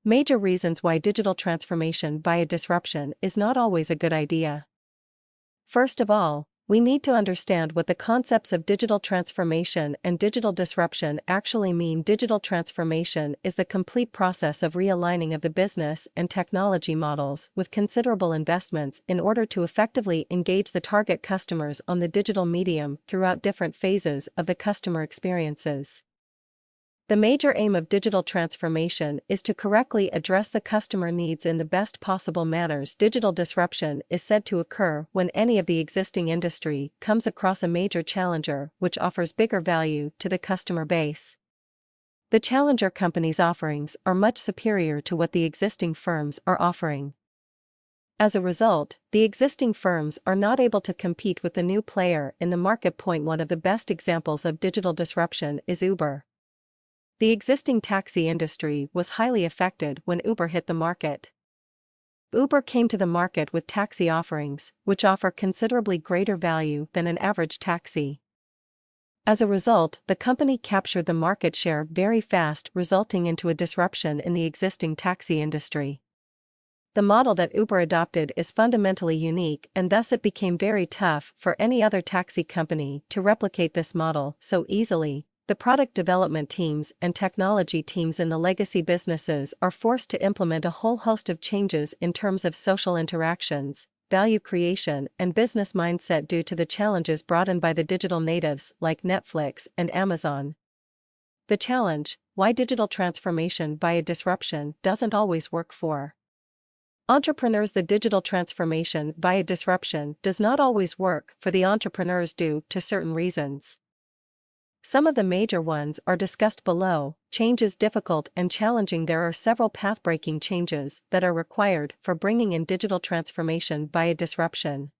Major reasons why digital transformation by a disruption is not always a good idea. First of all, we need to understand what the concepts of digital transformation and digital disruption actually mean. Digital transformation is the complete process of realigning of the business and technology models with considerable investments in order to effectively engage the target customers on the digital medium throughout different phases of the customer experiences. The major aim of digital transformation is to correctly address the customer needs in the best possible manners. Digital disruption is said to occur when any of the existing industry comes across a major challenger which offers bigger value to the customer base. The challenger company's offerings are much superior to what the existing firms are offering. As a result, the existing firms are not able to compete with the new player in the market. One of the best examples of digital disruption is Uber. The existing taxi industry was highly affected when Uber hit the market. Uber came to the market with taxi offerings, which offer considerably greater value than an average taxi. As a result, the company captured the market share very fast, resulting into a disruption in the existing taxi industry. The model that Uber adopted is fundamentally unique, and thus it became very tough for any other taxi company to replicate this model so easily. The product development teams and technology teams in the legacy businesses are forced to implement a whole host of changes in terms of social interactions, value creation, and business mindset due to the challenges brought in by the digital natives like Netflix and Amazon. The challenge: why digital transformation by a disruption doesn't always work for entrepreneurs. The digital transformation by a disruption does not always work for the entrepreneurs due to certain reasons. Some of the major ones are discussed below. Change is difficult and challenging. There are several path-breaking changes that are required for bringing in digital transformation by a disruption.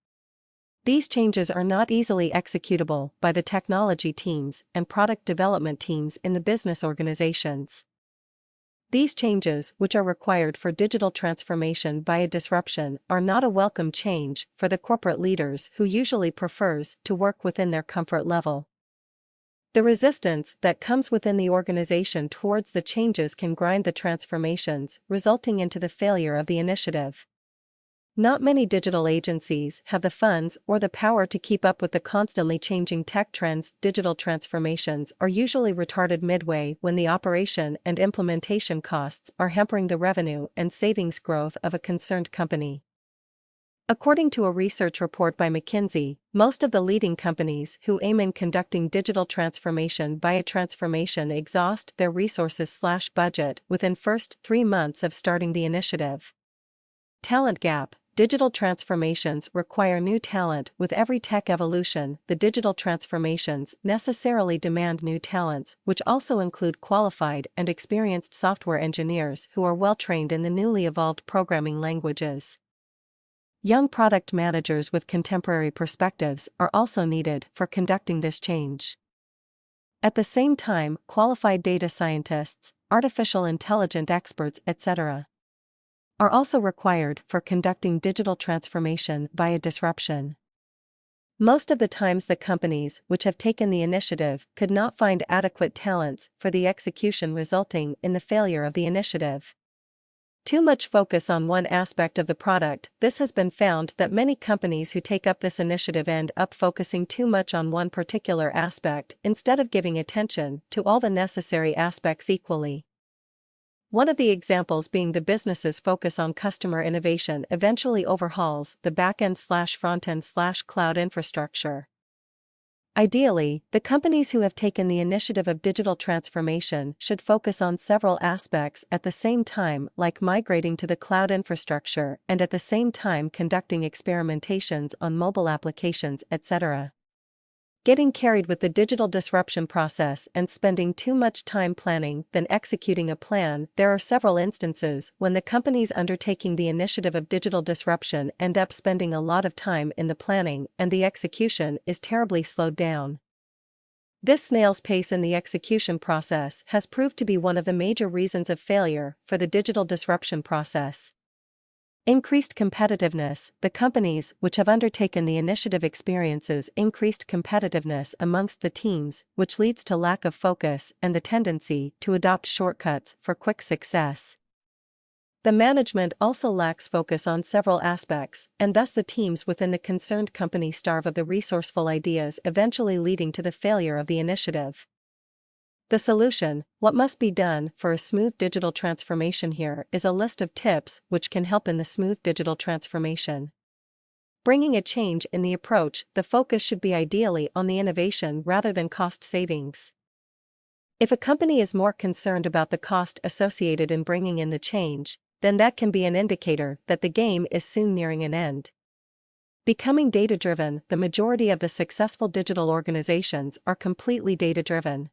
These changes are not easily executable by the technology teams and product development teams in the business organizations. These changes, which are required for digital transformation by a disruption, are not a welcome change for the corporate leaders who usually prefers to work within their comfort level. The resistance that comes within the organization towards the changes can grind the transformations, resulting into the failure of the initiative. Not many digital agencies have the funds or the power to keep up with the constantly changing tech trends. Digital transformations are usually retarded midway when the operation and implementation costs are hampering the revenue and savings growth of a concerned company. According to a research report by McKinsey, most of the leading companies who aim in conducting digital transformation by a transformation exhaust their resources/budget within first 3 months of starting the initiative. Talent gap. Digital transformations require new talent. With every tech evolution, the digital transformations necessarily demand new talents, which also include qualified and experienced software engineers who are well trained in the newly evolved programming languages. Young product managers with contemporary perspectives are also needed for conducting this change. At the same time, qualified data scientists, artificial intelligence experts, etc., are also required for conducting digital transformation by a disruption. Most of the times the companies which have taken the initiative could not find adequate talents for the execution, resulting in the failure of the initiative. Too much focus on one aspect of the product. This has been found that many companies who take up this initiative end up focusing too much on one particular aspect instead of giving attention to all the necessary aspects equally. One of the examples being the business's focus on customer innovation eventually overhauls the backend/frontend/cloud infrastructure. Ideally, the companies who have taken the initiative of digital transformation should focus on several aspects at the same time, like migrating to the cloud infrastructure and at the same time conducting experimentations on mobile applications, etc. Getting carried with the digital disruption process and spending too much time planning than executing a plan. There are several instances when the companies undertaking the initiative of digital disruption end up spending a lot of time in the planning and the execution is terribly slowed down. This snail's pace in the execution process has proved to be one of the major reasons of failure for the digital disruption process. Increased competitiveness. The companies which have undertaken the initiative experiences increased competitiveness amongst the teams, which leads to lack of focus and the tendency to adopt shortcuts for quick success. The management also lacks focus on several aspects, and thus the teams within the concerned company starve of the resourceful ideas, eventually leading to the failure of the initiative. The solution, what must be done for a smooth digital transformation here, is a list of tips which can help in the smooth digital transformation. Bringing a change in the approach, the focus should be ideally on the innovation rather than cost savings. If a company is more concerned about the cost associated in bringing in the change, then that can be an indicator that the game is soon nearing an end. Becoming data-driven, the majority of the successful digital organizations are completely data-driven.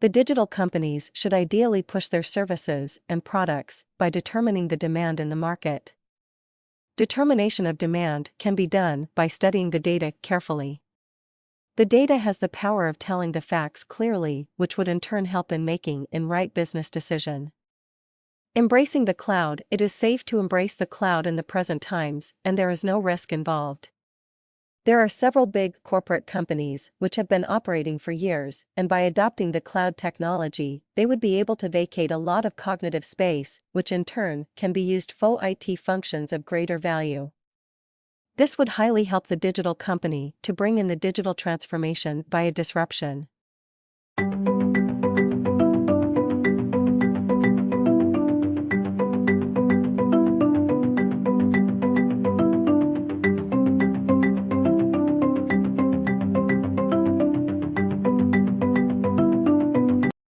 The digital companies should ideally push their services and products by determining the demand in the market. Determination of demand can be done by studying the data carefully. The data has the power of telling the facts clearly, which would in turn help in making the right business decision. Embracing the cloud. It is safe to embrace the cloud in the present times, and there is no risk involved. There are several big corporate companies which have been operating for years, and by adopting the cloud technology, they would be able to vacate a lot of cognitive space, which in turn can be used for IT functions of greater value. This would highly help the digital company to bring in the digital transformation via disruption.